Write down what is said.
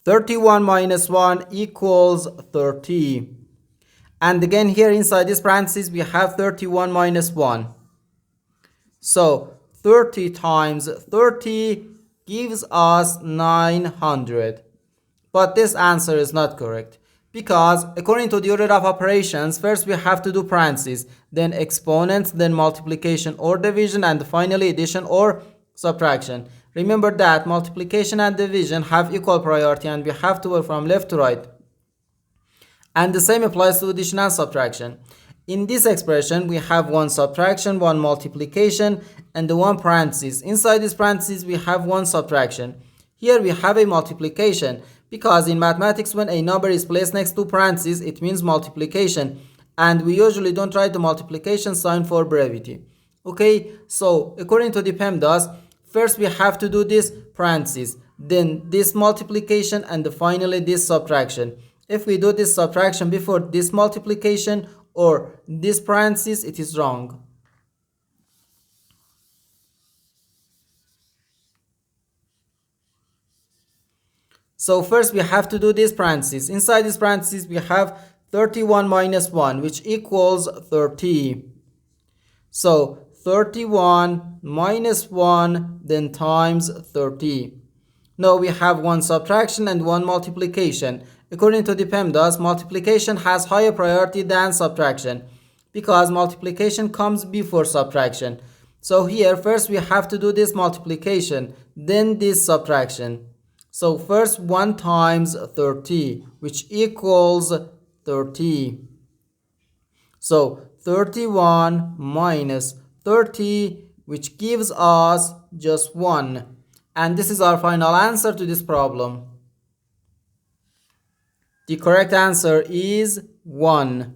31 minus 1 equals 30. And again here inside this parenthesis we have 31 minus 1. So 30 times 30 gives us 900. But this answer is not correct, because according to the order of operations, first we have to do parentheses, then exponents, then multiplication or division, and finally addition or subtraction. Remember that multiplication and division have equal priority and we have to work from left to right. And the same applies to addition and subtraction. In this expression, we have one subtraction, one multiplication, and the one parenthesis. Inside this parenthesis, we have one subtraction. Here we have a multiplication, because in mathematics, when a number is placed next to parentheses, it means multiplication. And we usually don't write the multiplication sign for brevity. Okay, so according to the PEMDAS, first we have to do this parenthesis, then this multiplication, and finally this subtraction. If we do this subtraction before this multiplication or this parenthesis, it is wrong. So first we have to do this parenthesis. Inside this parenthesis we have 31 minus 1, which equals 30. So 31 minus 1, then times 30. Now we have one subtraction and one multiplication. According to the PEMDAS, multiplication has higher priority than subtraction, because multiplication comes before subtraction. So here first we have to do this multiplication, then this subtraction. So first 1 times 30, which equals 30. So 31 minus 30, which gives us just 1. And this is our final answer to this problem. The correct answer is 1.